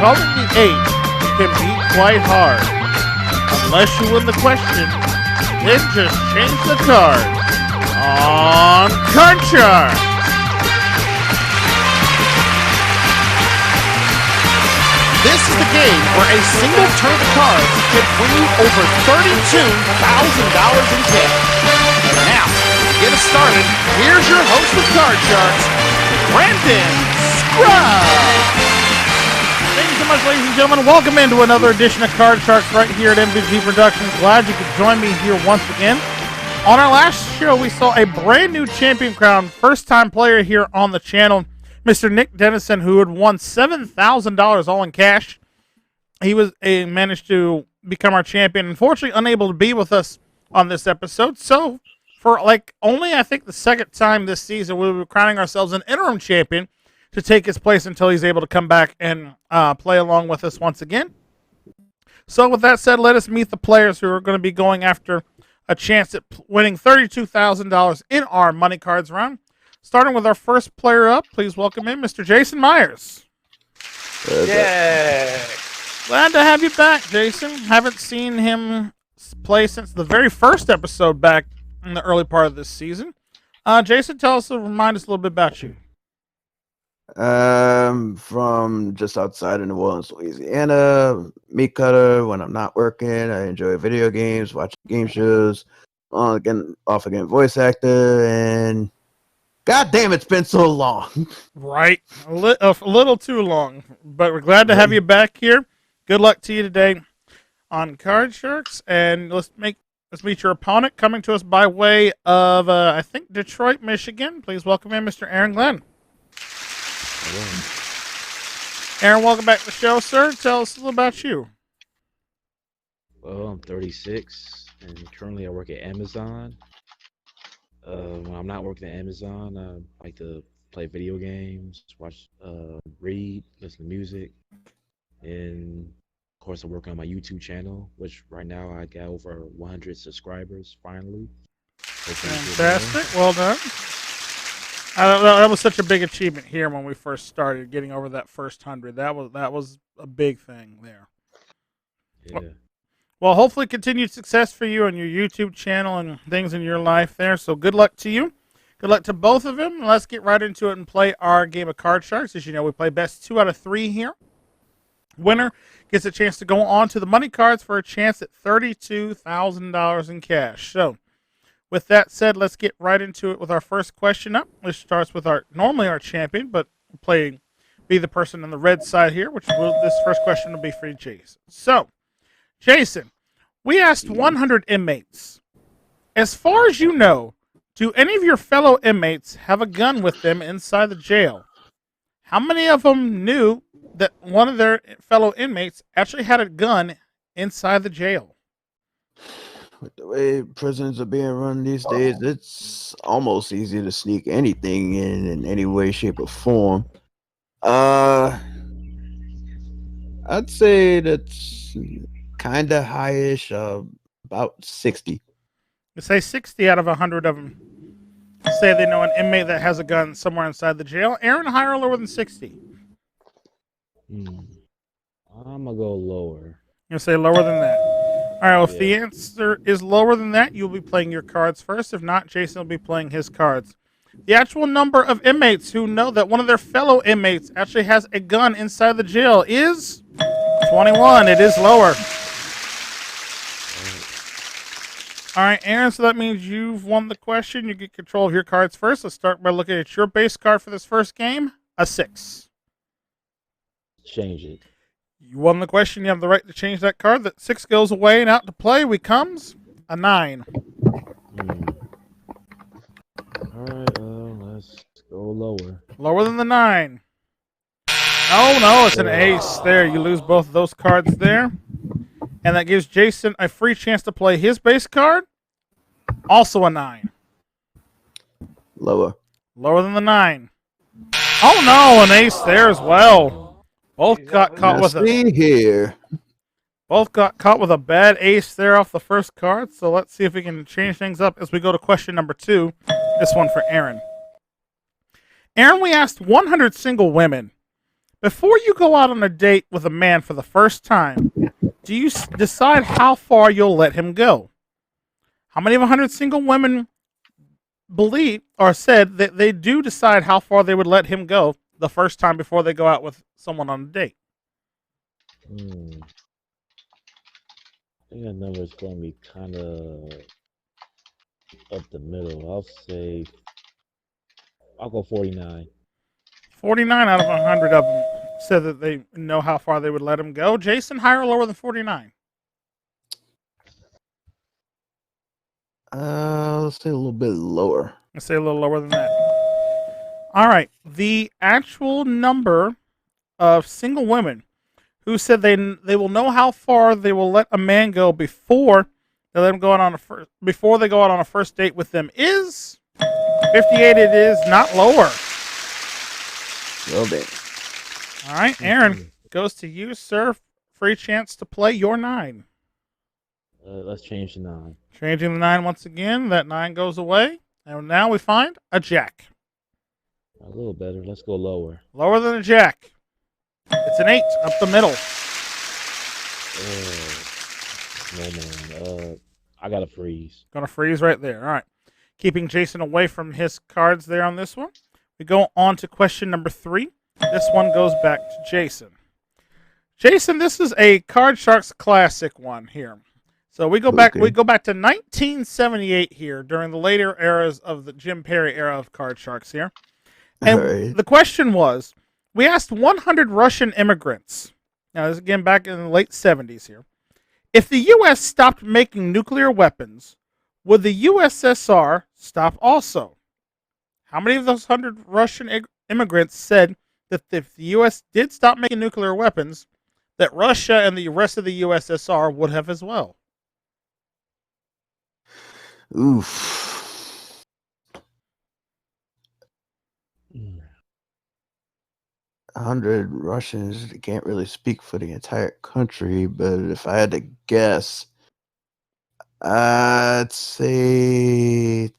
calling the 8 can be quite hard. Unless you win the question, then just change the card on Card Shark. This is the game where a single turn of cards can bring you over $32,000 in cash. Now, to get us started, here's your host of Card Sharks, Brandon Scrub. Thank you so much, ladies and gentlemen. Welcome into another edition of Card Sharks right here at MVG Productions. Glad you could join me here once again. On our last show, we saw a brand new champion crown, first-time player here on the channel, Mr. Nick Dennison, who had won $7,000 all in cash. He was managed to become our champion. Unfortunately, unable to be with us on this episode. So, for only I think the second time this season, we were crowning ourselves an interim champion to take his place until he's able to come back and play along with us once again. So, with that said, let us meet the players who are going to be going after a chance at winning $32,000 in our money cards round. Starting with our first player up, please welcome in Mr. Jason Myers. Yeah. Glad to have you back, Jason. Haven't seen him play since the very first episode back in the early part of this season. Jason, remind us a little bit about you. From just outside of New Orleans, Louisiana, meat cutter when I'm not working. I enjoy video games, watching game shows, off again voice actor, and God damn, it's been so long. Right. A little too long. But we're glad to have you back here. Good luck to you today on Card Sharks. And let's meet your opponent, coming to us by way of, I think, Detroit, Michigan. Please welcome in Mr. Aaron Glenn. Hello. Aaron, welcome back to the show, sir. Tell us a little about you. Well, I'm 36, and currently I work at Amazon. When I'm not working at Amazon, I like to play video games, read, listen to music, and of course I'm working on my YouTube channel, which right now I got over 100 subscribers finally. Fantastic, well done. That was such a big achievement here when we first started, getting over that first 100. That was a big thing there. Yeah. Well, hopefully continued success for you on your YouTube channel and things in your life there. So good luck to you. Good luck to both of them. Let's get right into it and play our game of Card Sharks. As you know, we play best 2 out of 3 here. Winner gets a chance to go on to the money cards for a chance at $32,000 in cash. So with that said, let's get right into it with our first question up. This starts with normally our champion, but be the person on the red side here, this first question will be for Jason. So, Jason, we asked 100 inmates. As far as you know, do any of your fellow inmates have a gun with them inside the jail? How many of them knew that one of their fellow inmates actually had a gun inside the jail? With the way prisons are being run these days, it's almost easy to sneak anything in any way, shape, or form. I'd say that's kind of highish, about 60. You say 60 out of 100 of them say they know an inmate that has a gun somewhere inside the jail. Aaron, higher or lower than 60? I'm going to go lower. You'll say lower than that. All right, well, if the answer is lower than that, you'll be playing your cards first. If not, Jason will be playing his cards. The actual number of inmates who know that one of their fellow inmates actually has a gun inside the jail is 21. It is lower. All right, Aaron, so that means you've won the question. You get control of your cards first. Let's start by looking at your base card for this first game, a 6. Change it. You won the question. You have the right to change that card. That 6 goes away, and out to play comes a 9. All right, let's go lower. Lower than the 9. Oh, no, it's an ace. There, you lose both of those cards there. And that gives Jason a free chance to play his base card. Also a 9. Lower. Lower than the 9. Oh, no, an ace there as well. Both got caught with a bad ace there off the first card. So let's see if we can change things up as we go to question number 2. This one for Aaron. Aaron, we asked 100 single women. Before you go out on a date with a man for the first time, do you decide how far you'll let him go? How many of 100 single women believe or said that they do decide how far they would let him go the first time before they go out with someone on a date? I think that number is going to be kind of up the middle. I'll go 49. 49 out of 100 of them said that they know how far they would let him go. Jason, higher or lower than 49? Let's say a little bit lower. Let's say a little lower than that. All right. The actual number of single women who said they will know how far they will let a man go before they let him go out on before they go out on a first date with them is 58. It is not lower. Well then. All right, Aaron, goes to you, sir. Free chance to play your 9. Let's change to 9. Changing the 9 once again. That 9 goes away. And now we find a jack. A little better. Let's go lower. Lower than a jack. It's an 8 up the middle. Snowman. I got to freeze. Gonna freeze right there. All right. Keeping Jason away from his cards there on this one. We go on to question number 3. This one goes back to Jason. Jason, this is a Card Sharks classic one here. So we go back. Okay. We go back to 1978 here, during the later eras of the Jim Perry era of Card Sharks here. And Alright. the question was, we asked 100 Russian immigrants. Now this is again back in the late 70s here. If the U.S. stopped making nuclear weapons, would the USSR stop also? How many of those 100 Russian immigrants said that if the U.S. did stop making nuclear weapons, that Russia and the rest of the USSR would have as well? Oof. 100 Russians can't really speak for the entire country, but if I had to guess, I'd say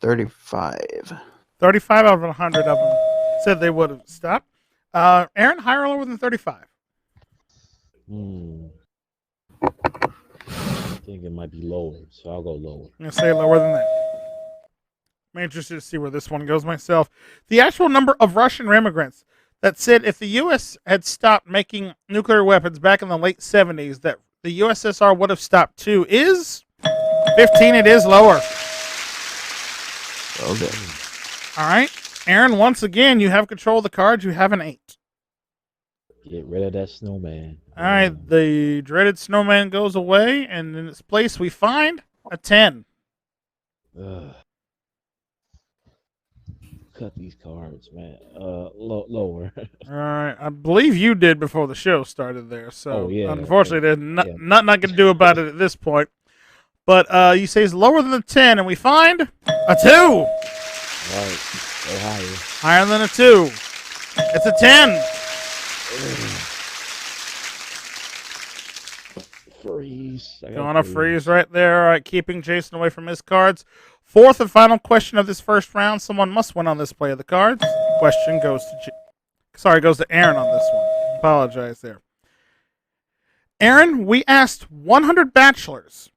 35. 35 out of 100 of them said they would have stopped. Aaron, higher or lower than 35? I think it might be lower, so I'll go lower. I'm going to say lower than that. I'm interested to see where this one goes myself. The actual number of Russian immigrants that said if the U.S. had stopped making nuclear weapons back in the late 70s, that the USSR would have stopped too, is 15. It is lower. Well then. All right. Aaron, once again, you have control of the cards. You have an 8. Get rid of that snowman. All right. The dreaded snowman goes away, and in its place we find a 10. Cut these cards, man. Lower. All right. I believe you did before the show started there. So, yeah, unfortunately, there's yeah. nothing I can do about it at this point. But you say it's lower than a 10, and we find a 2. Right. Go higher. Higher than a 2. It's a 10. Freeze. Going to freeze right there. All right, keeping Jason away from his cards. Fourth and final question of this first round. Someone must win on this play of the cards. Question goes to goes to Aaron on this one. Apologize there. Aaron, we asked 100 bachelors,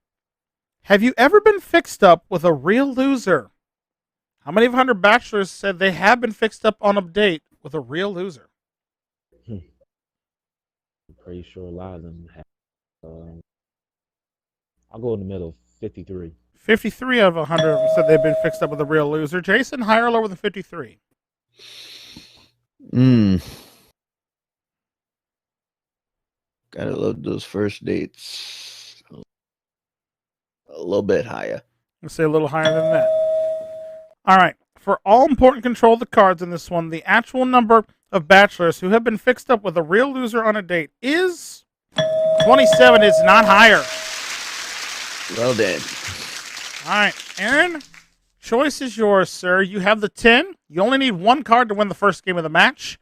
have you ever been fixed up with a real loser? How many of 100 bachelors said they have been fixed up on a date with a real loser? I'm pretty sure a lot of them have. I'll go in the middle, 53. 53 out of 100 of them said they've been fixed up with a real loser. Jason, higher or lower than 53? Gotta love those first dates. A little bit higher. Let's say a little higher than that. All right. For all important control of the cards in this one, the actual number of bachelors who have been fixed up with a real loser on a date is 27. It's not higher. Well then. All right, Aaron, choice is yours, sir. You have the 10. You only need one card to win the first game of the match.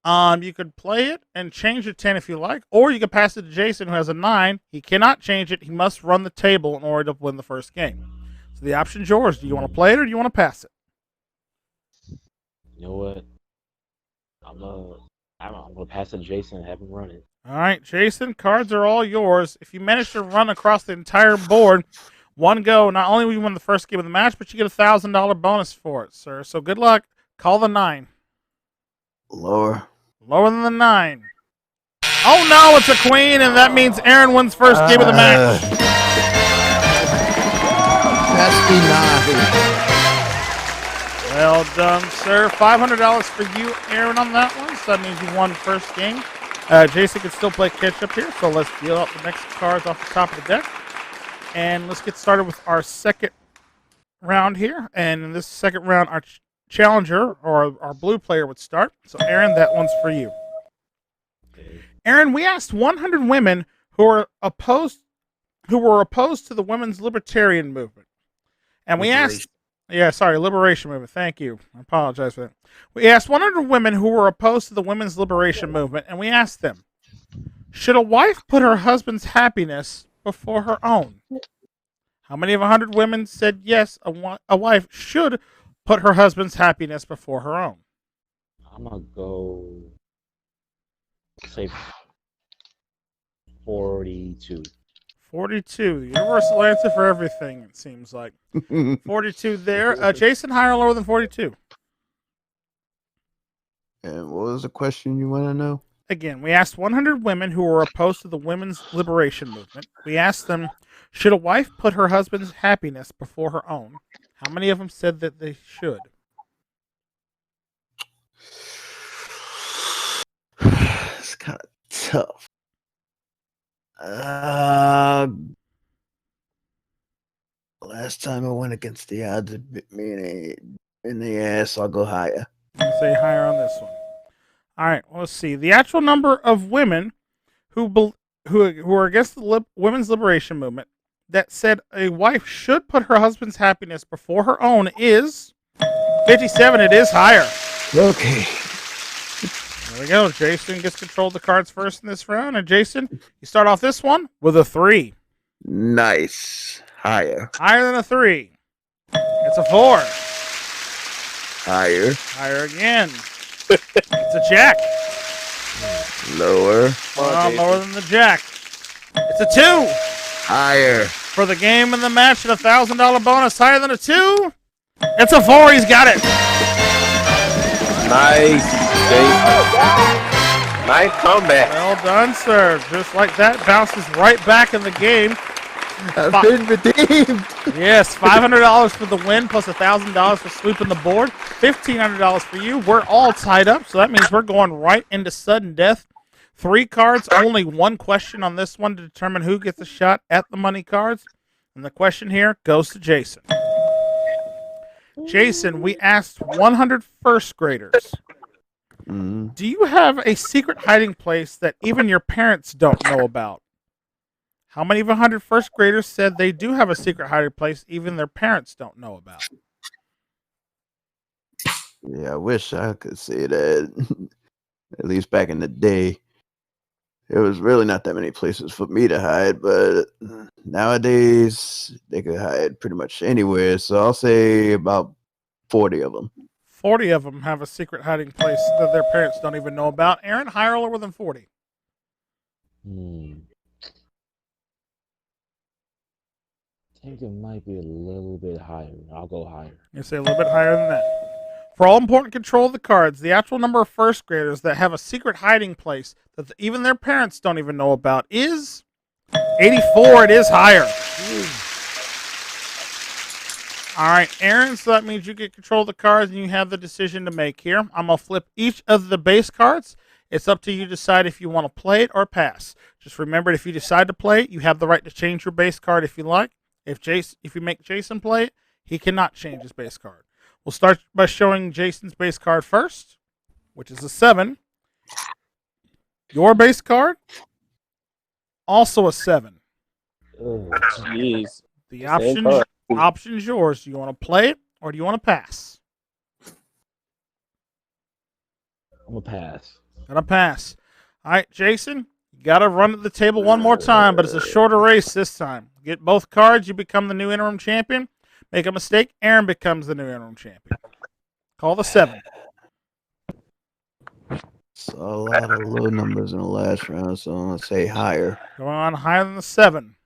You could play it and change the 10 if you like, or you could pass it to Jason, who has a 9. He cannot change it. He must run the table in order to win the first game. So the option's yours. Do you want to play it or do you want to pass it? You know what? I'm gonna pass it to Jason and have him run it. All right, Jason, cards are all yours. If you manage to run across the entire board, one go, not only will you win the first game of the match, but you get a $1,000 bonus for it, sir. So good luck. Call the 9. Lower. Lower than the 9. Oh no, it's a queen, and that means Aaron wins first game of the match. That's the 9. Well done, sir. $500 for you, Aaron, on that one. So that means you won first game. Jason can still play catch up here, so let's deal out the next cards off the top of the deck. And let's get started with our second round here. And in this second round, our challenger, or our blue player, would start. So, Aaron, that one's for you. Aaron, we asked 100 women who were opposed to the women's libertarian movement. And we asked... liberation movement. Thank you. I apologize for that. We asked 100 women who were opposed to the women's liberation movement, and we asked them, should a wife put her husband's happiness before her own? How many of 100 women said yes, a wife should put her husband's happiness before her own? I'm gonna go say 42. 42. Universal answer for everything, it seems like. 42 there. Jason, higher or lower than 42? And what was the question you want to know? Again, we asked 100 women who were opposed to the women's liberation movement. We asked them, should a wife put her husband's happiness before her own? How many of them said that they should? It's kind of tough. Last time I went against the odds, it bit me in the ass. I'll go higher. I'll say higher on this one. All right, well, let's see. The actual number of women who are against the women's liberation movement that said a wife should put her husband's happiness before her own is 57. It is higher. Okay. There we go. Jason gets control of the cards first in this round. And Jason, you start off this one with a 3. Nice. Higher. Higher than a 3. It's a 4. Higher. Higher again. It's a jack. Lower. Lower than the jack. It's a 2. Higher. For the game and the match and a $1,000 bonus. Higher than a 2. It's a 4. He's got it. Nice, Jason. Nice comeback. Well done, sir. Just like that, bounces right back in the game. I've been redeemed. Yes, $500 for the win, plus $1,000 for sweeping the board. $1,500 for you. We're all tied up, so that means we're going right into sudden death. 3 cards, only 1 question on this one to determine who gets a shot at the money cards. And the question here goes to Jason. Jason, we asked 100 first graders. Do you have a secret hiding place that even your parents don't know about? How many of 100 first graders said they do have a secret hiding place even their parents don't know about? Yeah, I wish I could say that. At least back in the day, there was really not that many places for me to hide, but nowadays they could hide pretty much anywhere. So I'll say about 40 of them. 40 of them have a secret hiding place that their parents don't even know about. Aaron, higher or lower than 40? I think it might be a little bit higher. I'll go higher. You say a little bit higher than that. For all important control of the cards, the actual number of first graders that have a secret hiding place that even their parents don't even know about is 84. It is higher. All right, Aaron, so that means you get control of the cards and you have the decision to make here. I'm going to flip each of the base cards. It's up to you to decide if you want to play it or pass. Just remember, if you decide to play it, you have the right to change your base card if you like. If you make Jason play it, he cannot change his base card. We'll start by showing Jason's base card first, which is a 7. Your base card, also a 7. Oh, jeez. The option's yours. Do you want to play it or do you want to pass? I'm going to pass. Gonna pass. All right, Jason, you got to run at the table one more time, but it's a shorter race this time. Get both cards, you become the new interim champion. Make a mistake, Aaron becomes the new interim champion. Call the 7. Saw a lot of low numbers in the last round, so I'm gonna say higher. Going on higher than the 7.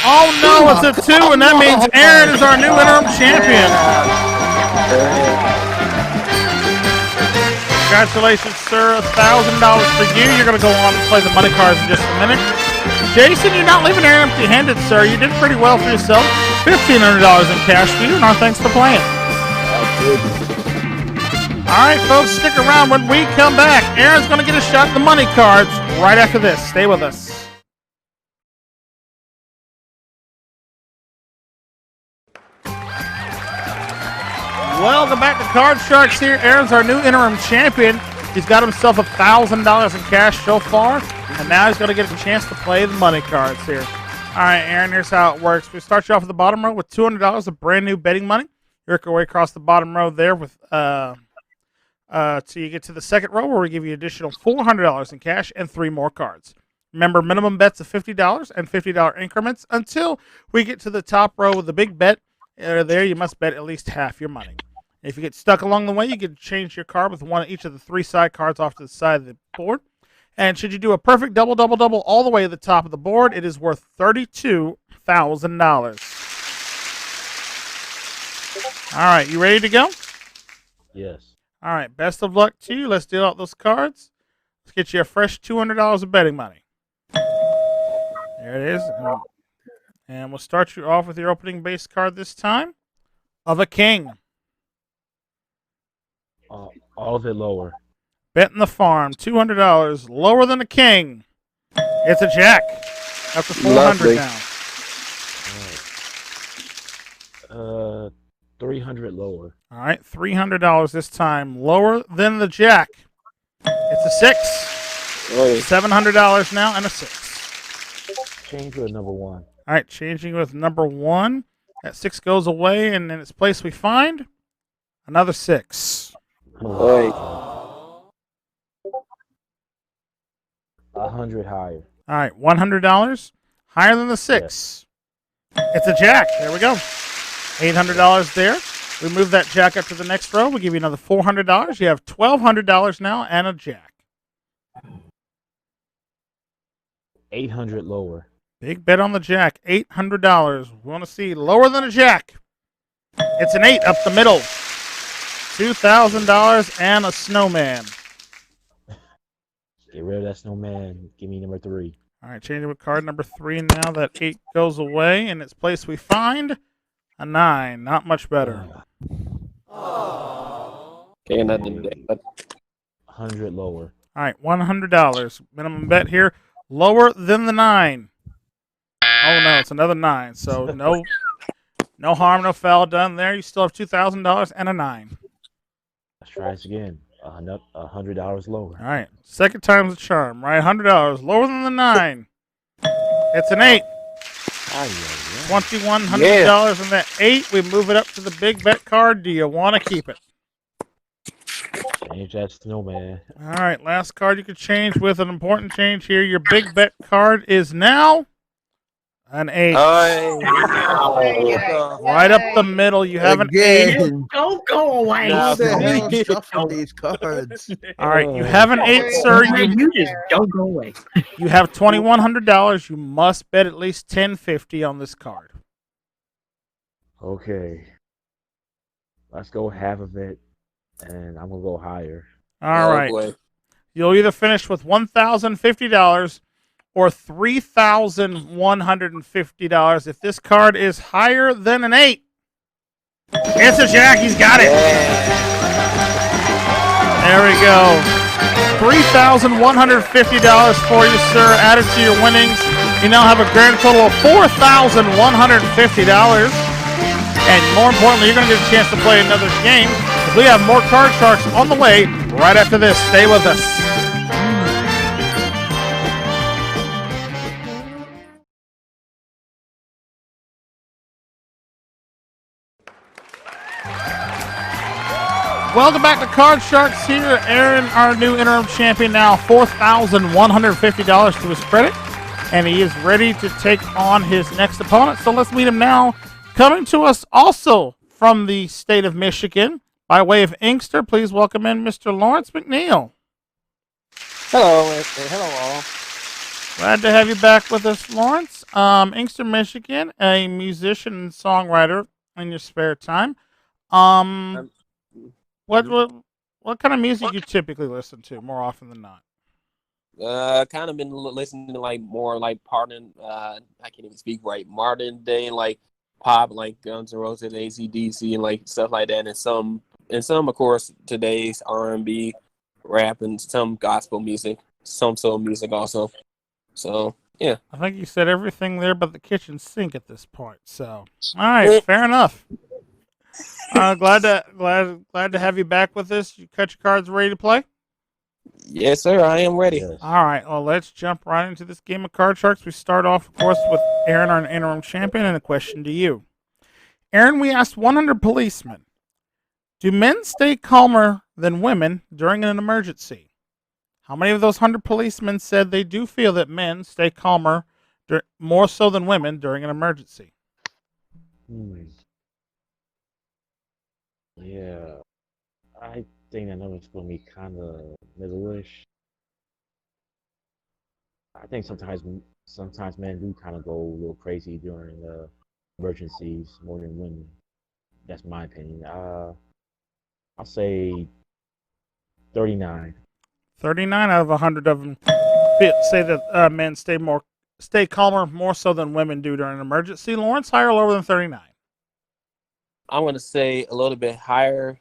Oh no, it's a 2, and that means Aaron is our new interim champion. Congratulations, sir. $1,000 for you. You're going to go on and play the money cards in just a minute. Jason, you're not leaving here empty-handed, sir. You did pretty well for yourself. $1,500 in cash for you, and our thanks for playing. All right, folks, stick around when we come back. Aaron's going to get a shot at the money cards right after this. Stay with us. Welcome back to Card Sharks here. Aaron's our new interim champion. He's got himself $1,000 in cash so far, and now he's going to get a chance to play the money cards here. All right, Aaron, here's how it works. We start you off at the bottom row with $200 of brand new betting money. You work your way across the bottom row there with till you get to the second row where we give you additional $400 in cash and 3 more cards. Remember, minimum bets of $50 and $50 increments until we get to the top row with the big bet. There, you must bet at least half your money. If you get stuck along the way, you can change your card with one of each of the 3 side cards off to the side of the board. And should you do a perfect double, double, double all the way to the top of the board, it is worth $32,000. All right, you ready to go? Yes. All right, best of luck to you. Let's deal out those cards. Let's get you a fresh $200 of betting money. There it is. And we'll start you off with your opening base card this time of a king. All of it lower. Betting the farm, $200 lower than a king. It's a jack. That's a 400 Lovely. now. All right. 300 lower. All right, $300 this time lower than the jack. It's a 6. Oi. $700 now and a 6. Change with number 1. All right, changing with number 1. That 6 goes away, and in its place we find another 6. Oi. 100 higher. All right, $100 higher than the 6. It's a jack. There we go. $800 there. We move that jack up to the next row. We give you another $400. You have $1,200 now and a jack. 800 lower. Big bet on the jack. $800. We want to see lower than a jack. It's an 8 up the middle. $2,000 and a snowman. Get rid of that snowman. Give me number 3. All right, changing with card number 3 now. That 8 goes away. In its place we find a 9. Not much better. Okay, another day. 100 lower. All right, $100. Minimum bet here. Lower than the 9. Oh, no, it's another 9. So no harm, no foul done there. You still have $2,000 and a 9. Let's try this again. $100 lower. All right, second time's a charm, right? $100 lower than the 9. It's an 8. $2,100 and that 8. We move it up to the big bet card. Do you want to keep it? Change that snowman. All right, last card you could change with an important change here. Your big bet card is now an 8. Oi. Right up the middle. You have an 8. Again. Don't go away. No. Who the hell shuffled these cards? All right, you have an 8, sir. You just don't go away. You have $2,100. You must bet at least $10.50 on this card. Okay. Let's go half of it, and I'm going to go higher. All right. Boy. You'll either finish with $1,050 or $3,150 if this card is higher than an 8. It's a jack. He's got it. There we go. $3,150 for you, sir. Added to your winnings. You now have a grand total of $4,150. And more importantly, you're going to get a chance to play another game. We have more Card Sharks on the way right after this. Stay with us. Welcome back to Card Sharks here. Aaron, our new interim champion, now $4,150 to his credit. And he is ready to take on his next opponent. So let's meet him now. Coming to us also from the state of Michigan, by way of Inkster, please welcome in Mr. Lawrence McNeil. Hello, and hello all. Glad to have you back with us, Lawrence. Inkster, Michigan, a musician and songwriter in your spare time. Um, Um, what what what kind of music you typically listen to more often than not? kind of been listening to like more like pardon. I can't even speak right. Modern day like pop, like Guns N' Roses, AC/DC, and like stuff like that, and some of course today's R&B, rap, and some gospel music, some soul music also. So yeah. I think you said everything there but the kitchen sink at this point. So, all right, fair enough. Glad to have you back with us. You cut your cards, ready to play. Yes, sir. I am ready. Yes. All right, well, let's jump right into this game of Card Sharks. We start off, of course, with Aaron, our interim champion, and a question to you. Aaron, we asked 100 policemen, do men stay calmer than women during an emergency? How many of those 100 policemen said they do feel that men stay calmer more so than women during an emergency? Hmm. Yeah, I think that number's gonna be kind of middle-ish. I think sometimes men do kind of go a little crazy during emergencies more than women. That's my opinion. I'll say 39. 39 out of 100 of them say that men stay calmer more so than women do during an emergency. Lawrence, higher or lower than 39? I'm gonna say a little bit higher.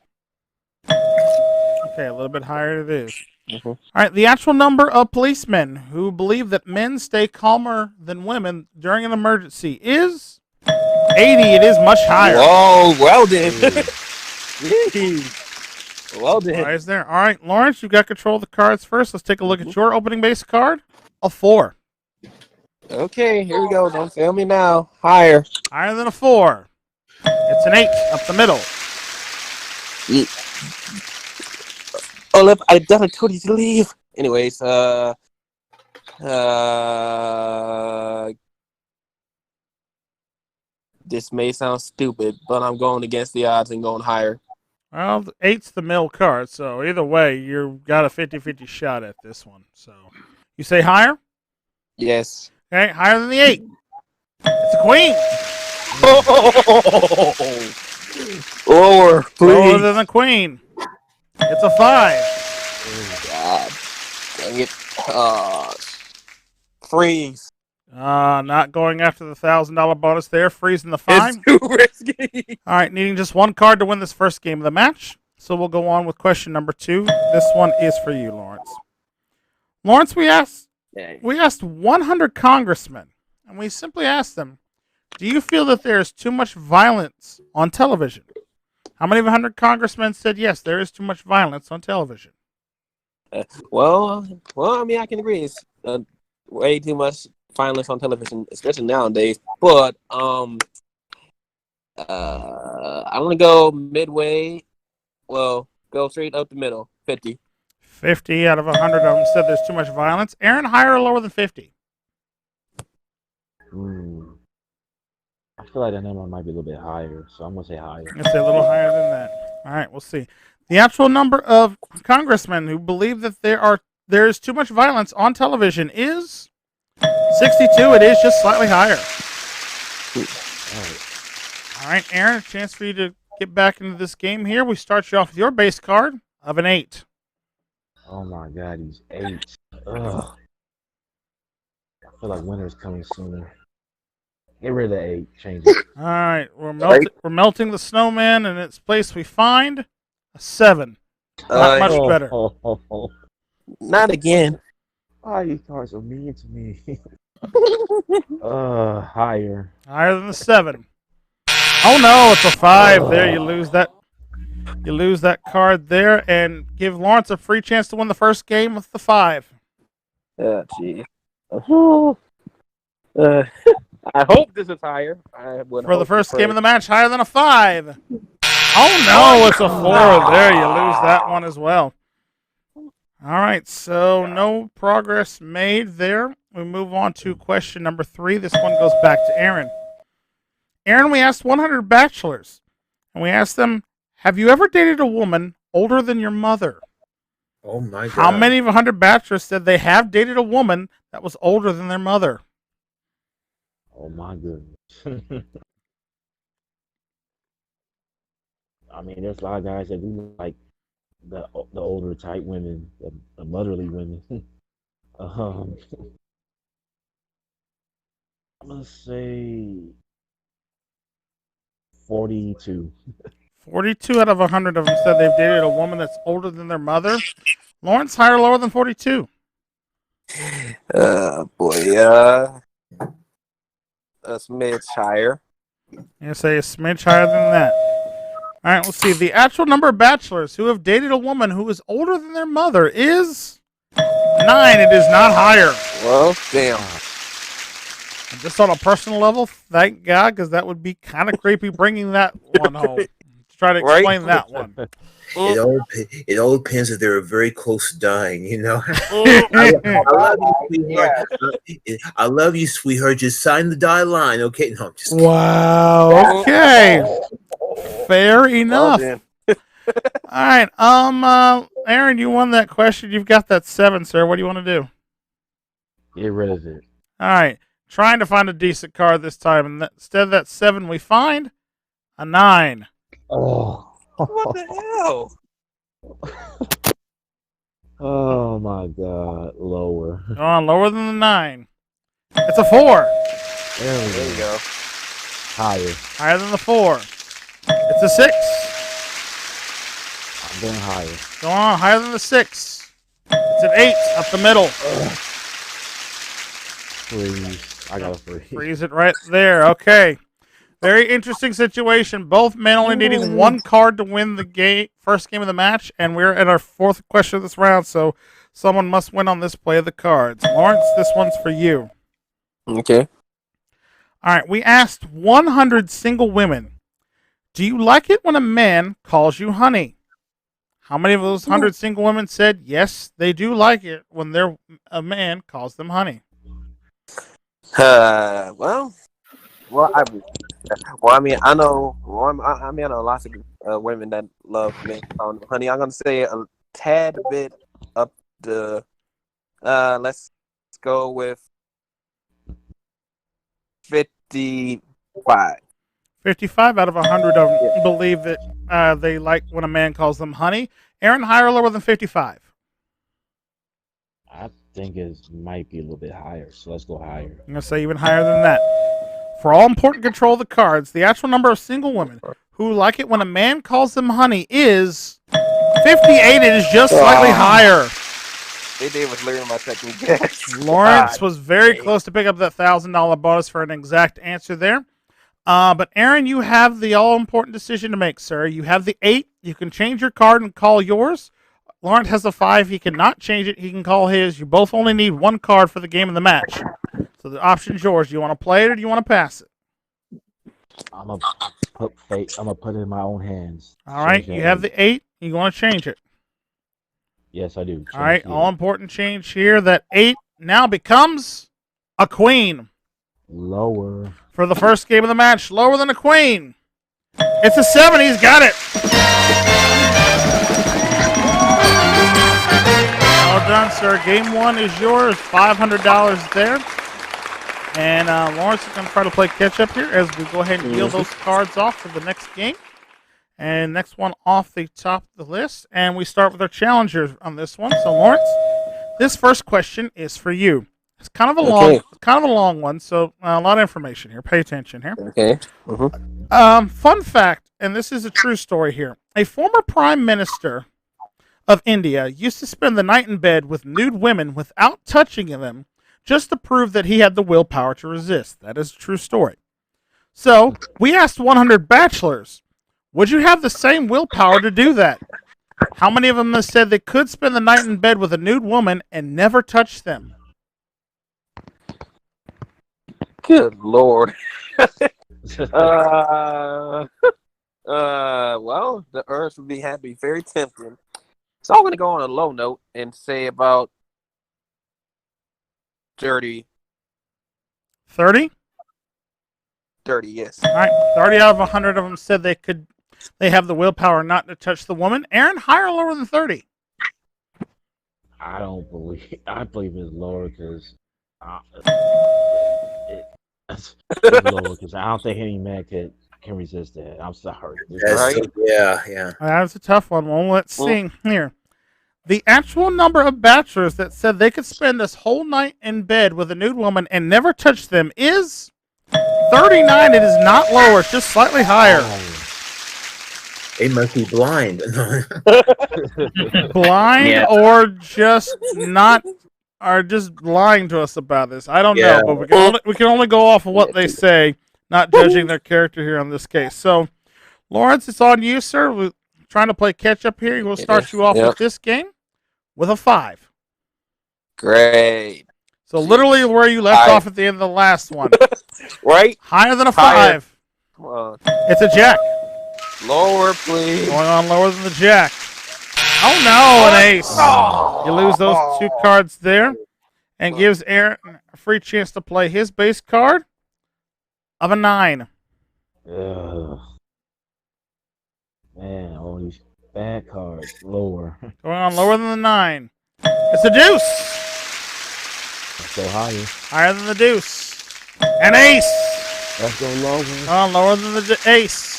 Okay, a little bit higher it is. Mm-hmm. All right, the actual number of policemen who believe that men stay calmer than women during an emergency is 80. It is much higher. Whoa, well then. Ooh. Well then. Why is there? All right, Lawrence, you got control of the cards first. Let's take a look at your opening base card. A 4. Okay, here we go. Don't fail me now. Higher. Higher than a 4. It's an 8 up the middle. Oh, I thought I told you to leave. Anyways, this may sound stupid, but I'm going against the odds and going higher. Well, the 8's the middle card, so either way, you've got a 50-50 shot at this one. So, you say higher? Yes. Okay, higher than the 8. It's a queen. Lower, please. Lower than the queen. It's a 5. God dang it. Freeze. Not going after the $1,000 bonus there. Freezing the 5. It's too risky. All right, needing just one card to win this first game of the match. So we'll go on with question number 2. This one is for you, Lawrence. Lawrence, we asked 100 congressmen, and we simply asked them, do you feel that there is too much violence on television? How many of 100 congressmen said yes, there is too much violence on television? Well, I mean, I can agree. It's way too much violence on television, especially nowadays. But I'm gonna go midway. Well, go straight up the middle. 50. 50 out of 100 of them said there's too much violence. Aaron, higher or lower than 50? I feel like that number might be a little bit higher, so I'm gonna say higher. Let's say a little higher than that. All right, we'll see. The actual number of congressmen who believe that there is too much violence on television is 62. It is just slightly higher. All right, Aaron, a chance for you to get back into this game here. We start you off with your base card of an 8. Oh my God, these 8s. Ugh. I feel like winter's coming sooner. Get rid of the 8. Change it. All right, we're melting the snowman, and its place we find a 7. Not much better. Not again. Why these cards so mean to me? Higher. Higher than the 7. Oh no, it's a 5. There, you lose that. You lose that card there, and give Lawrence a free chance to win the first game with the 5. Oh, gee. I hope this is higher. For the first game of the match, higher than a 5. Oh no, it's a 4. There, you lose that one as well. All right, so no progress made there. We move on to question number 3. This one goes back to Aaron. Aaron, we asked 100 bachelors, and we asked them, have you ever dated a woman older than your mother? Oh my god. How many of 100 bachelors said they have dated a woman that was older than their mother? Oh my goodness. I mean, there's a lot of guys that do like the older type women, the motherly women. um, I'm gonna say 42. 42 out of 100 of them said they've dated a woman that's older than their mother. Lawrence, higher or lower than 42? Boy, a smidge higher. You say a smidge higher than that. All right, let's see. The actual number of bachelors who have dated a woman who is older than their mother is 9. It is not higher. Well, damn. Just on a personal level, thank God, because that would be kind of creepy bringing that one home. Try to explain that one. It all depends if they were very close to dying, you know. All I love you, sweetheart. I love you, sweetheart. Just sign the die line, okay? No, I'm just kidding. Wow. Okay. Fair enough. then. All right. Aaron, you won that question. You've got that 7, sir. What do you want to do? Get rid of it. All right. Trying to find a decent card this time, and instead of that 7, we find a 9. Oh. What the hell? Oh my God. Lower. Go on, lower than the 9. It's a 4. There we There you go. Higher. Higher than the 4. It's a 6. I'm going higher. Go on, higher than the 6. It's an 8 up the middle. Freeze. I got a freeze. Freeze it right there. Okay. Very interesting situation. Both men only needing 1 card to win the first game of the match, and we're at our 4th question of this round, so someone must win on this play of the cards. Lawrence, this one's for you. Okay. All right, we asked 100 single women, do you like it when a man calls you honey? How many of those 100 single women said yes, they do like it when a man calls them honey? Well, I mean, I know. Well, I mean, I know lots of women that love men calling them honey. I'm gonna say a tad bit up the. Let's go with 55. 55 out of 100 of them believe that they like when a man calls them honey. Aaron, higher or lower than 55? I think it might be a little bit higher, so let's go higher. I'm going to say even higher than that. For all important control of the cards, the actual number of single women who like it when a man calls them honey is 58. It is just slightly higher. They was learning my second guess. Lawrence was very close to pick up that $1,000 bonus for an exact answer there. But Aaron, you have the all-important decision to make, sir. You have the 8. You can change your card and call yours. Lawrence has the 5. He cannot change it. He can call his. You both only need 1 card for the game of the match. So the option's yours. Do you want to play it or do you want to pass it? I'm gonna put fate. I'm gonna put it in my own hands. All right. You have the 8. You want to change it? Yes, I do. All right. All-important change here. That 8 now becomes a queen. Lower. For the first game of the match, lower than a queen. It's a 7. He's got it. Well done, sir. Game 1 is yours. $500 there. And Lawrence is going to try to play catch-up here as we go ahead and deal those cards off for the next game. And next one off the top of the list. And we start with our challengers on this one. So, Lawrence, this first question is for you. It's kind of a long one, so a lot of information here. Pay attention here. Okay. Fun fact, and this is a true story here. A former prime minister of India used to spend the night in bed with nude women without touching them, just to prove that he had the willpower to resist. That is a true story. So we asked 100 bachelors, would you have the same willpower to do that? How many of them said they could spend the night in bed with a nude woman and never touch them? Good Lord. Well, the earth would be happy, very tempting. So I'm going to go on a low note and say about 30. 30? 30, yes. All right, 30 out of 100 of them said they have the willpower not to touch the woman. Aaron, higher or lower than 30? I don't believe. I believe it's lower because it's lower because I don't think any man can resist that. I'm sorry. That's Right. yeah. That's a tough one. Well, let's see here. The actual number of bachelors that said they could spend this whole night in bed with a nude woman and never touch them is 39. It is not lower. It's just slightly higher. They must be blind. Blind Yeah. or just not, are just lying to us about this. I don't Yeah. know, but we can only go off of what they say, not judging their character here on this case. So, Lawrence, it's on you, sir. We're trying to play catch up here. We'll start you off with this game with a 5. Great. So literally where you left off at the end of the last one. Right? Higher than a Higher. 5. Come on. It's a jack. Lower, please. Going on lower than the jack. Oh no, an ace. You lose those 2 cards there. And gives Aaron a free chance to play his base card of a 9. Ugh. Man, all these bad cards. Lower. Going on lower than the 9. It's a deuce. So higher. Higher than the deuce. An ace. Let's go lower. On lower than the ace.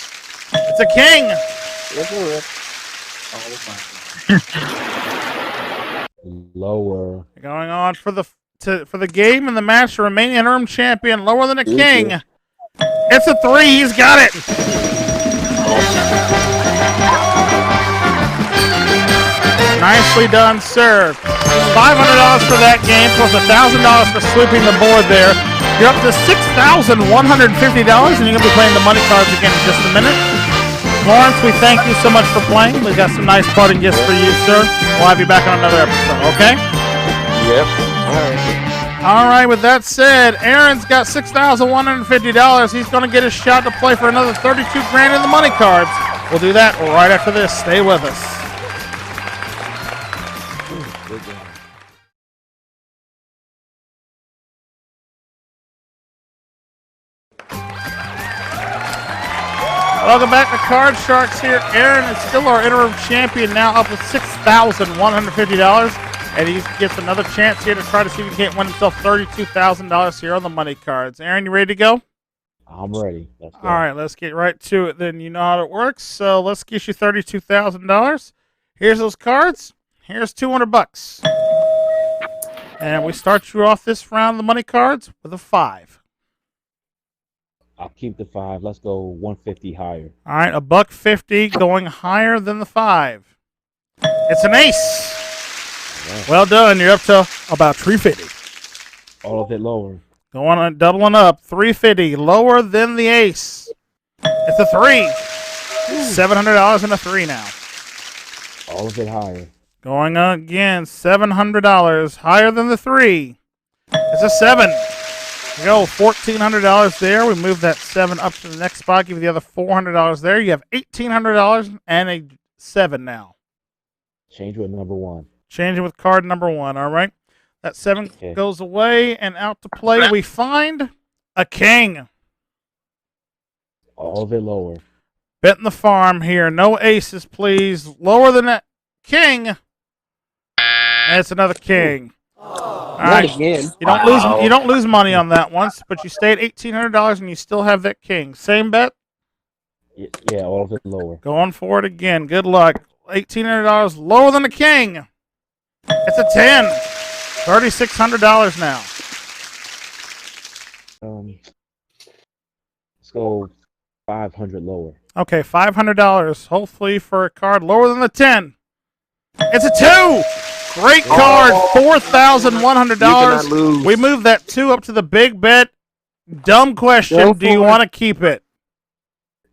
It's a king. Lower. Going on for the game and the match to remain interim champion, lower than a king. It's a 3. He's got it. Nicely done, sir. $500 for that game, plus $1,000 for sweeping the board there. You're up to $6,150, and you're going to be playing the money cards again in just a minute. Lawrence, we thank you so much for playing. We've got some nice parting gifts for you, sir. We'll have you back on another episode, okay? Yep. All right. All right, with that said, Aaron's got $6,150. He's going to get a shot to play for another $32 grand in the money cards. We'll do that right after this. Stay with us. Good game. Welcome back to Card Sharks here. Aaron is still our interim champion now, up with $6,150. And he gets another chance here to try to see if he can't win himself $32,000 here on the money cards. Aaron, you ready to go? I'm ready. Let's go. All right, let's get right to it then. You know how it works. So let's get you $32,000. Here's those cards. Here's $200. And we start you off this round of the money cards with a 5. I'll keep the 5. Let's go 150 higher. All right, $150 going higher than the 5. It's an ace. Yeah. Well done. You're up to about $350. All of it lower. Going on, doubling up. $350 lower than the ace. It's a 3. $700 and a 3 now. All of it higher. Going on again. $700 higher than the 3. It's a 7. We go $1,400 there. We move that 7 up to the next spot. Give you the other $400 there. You have $1,800 and a 7 now. Change with number 1. Changing with card number 1. All right. That 7 goes away, and out to play we find a king. All of it lower. Betting the farm here. No aces, please. Lower than that king. And it's another king. All right. Again. You don't lose money on that once, but you stay at $1,800 and you still have that king. Same bet. Yeah, all of it lower. Going for it again. Good luck. $1,800 lower than the king. It's a 10. $3,600 now. Let's go 500 lower. Okay, $500. Hopefully for a card lower than the 10. It's a 2. Great card. $4,100. We move that 2 up to the big bet. Dumb question. Do you want to keep it?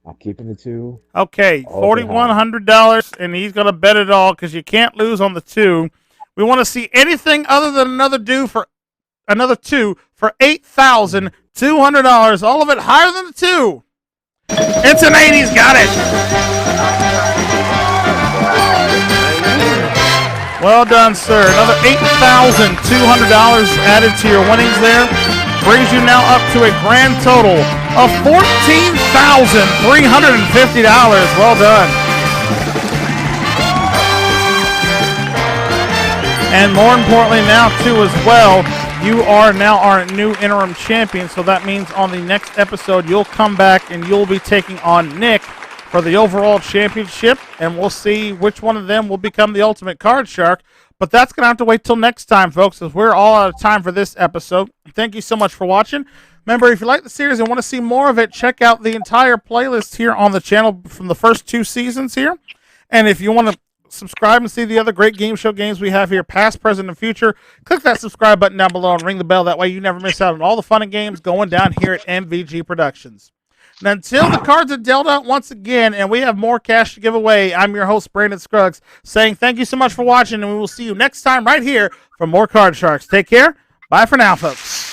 I'm keeping the 2. Okay, $4,100, and he's going to bet it all because you can't lose on the 2. We want to see anything other than another 2 for $8,200. All of it higher than the 2. It's an 8. He's got it. Well done, sir. Another $8,200 added to your winnings there. Brings you now up to a grand total of $14,350. Well done. And more importantly now, too, as well, you are now our new interim champion. So that means on the next episode, you'll come back and you'll be taking on Nick for the overall championship. And we'll see which one of them will become the ultimate card shark. But that's going to have to wait till next time, folks, as we're all out of time for this episode. Thank you so much for watching. Remember, if you like the series and want to see more of it, check out the entire playlist here on the channel from the first 2 seasons here. And if you want to subscribe and see the other great game show games we have here, past, present, and future, click that subscribe button down below and ring the bell. That way you never miss out on all the fun and games going down here at MVG Productions. And until the cards are dealt out once again and we have more cash to give away, I'm your host, Brandon Scruggs, saying thank you so much for watching, and we will see you next time right here for more Card Sharks. Take care. Bye for now, folks.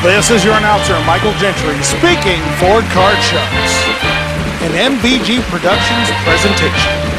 This is your announcer, Michael Gentry, speaking for Card Sharks, an MVG Productions presentation.